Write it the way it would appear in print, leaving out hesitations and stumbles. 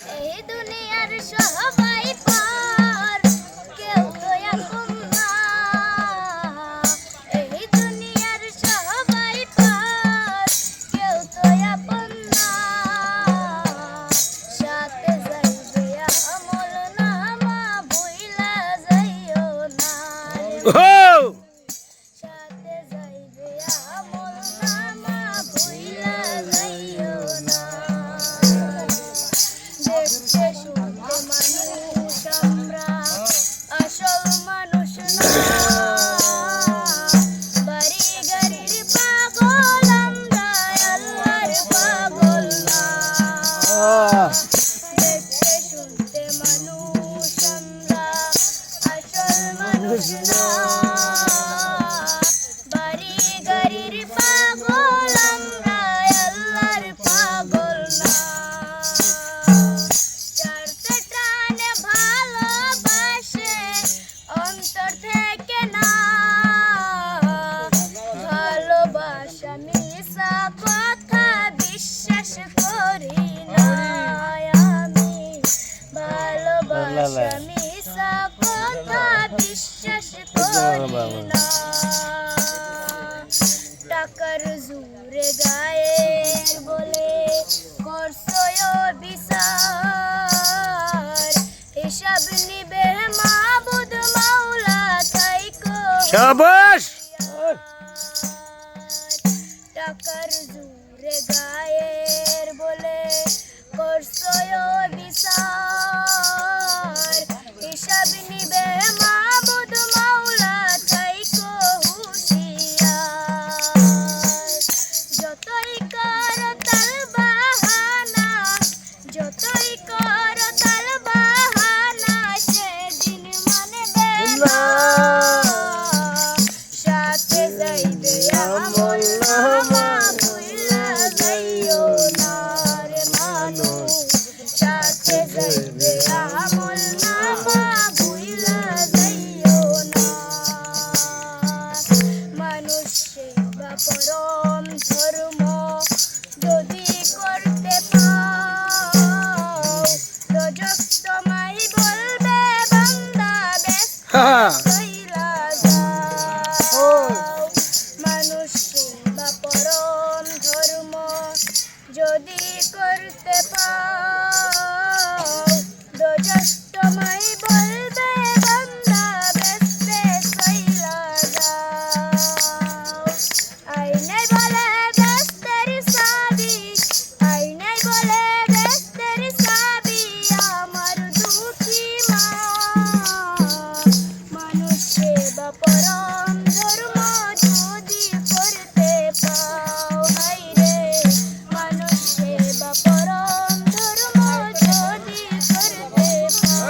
এই দুনিয়ার সবাই পার, কেউ তো আপন না। এই দুনিয়ার সবাই পার, কেউ তো আপন না। সাথে যাইবে আমল নামা, ভুইলা যাইও না। সাথে যাইবে আমল নামা, ভুইলা যাইও না। দেখতে শুনতে মানুষ আমরা, আসল মানুষ না। বাড়ি গাড়ির পাগল আমরা, আল্লাহর পাগল না। দেখতে শুনতে মানুষ আমরা, আসল মানুষ না। বাড়ি গাড়ির পাগল আমরা, আল্লাহর পাগল না। চারটে টানে ভালোবাসে অন্তর থেকে না। ভালোবাসা মিশা কথা বিশ্বাস করি না আমি। ভালোবাসা মিশা কথা বিশ্বাস করি না। টাকার জোরে গায়ের বলে করছো বিচার। হিসাব নিবে মাবুদ মাওলা, থাইকো শাবাশ। টাকার জোরে গায়ের বলে করছো বিচার। হিসাব নিবে মাবুদ মাওলা, থাইকো হুঁশিয়ার। যতই করো তাল বাহানা, যতই করো তাল বাহানা, সেদিন মানবে না। সাথে যাইবে আমল নামা, ভুইলা যাইও না রে মানুষ। সাথে যাইবে আমল নামা, ভুইলা যাইও না। মানুষ সেবা পরম ধর্ম যদি করতে পাও, দোজখ তোমায় বলবে বান্দা ব্যস্ত হইলা যাও। মানুষ সেবা পরম ধর্ম যদি করতে পাও, দোজখ তোমায় বলবে বান্দা ব্যস্ত হইলা যাও। আইনে বলে ব্যস্তের সাবি, আইনে বলে ব্যস্তের সাবি, আমার দুঃখী মা। মানুষ সেবা পরম ধর্ম যদি করতে পাও, হায়রে মানুষ সেবা পরম ধর্ম যদি করতে পাও।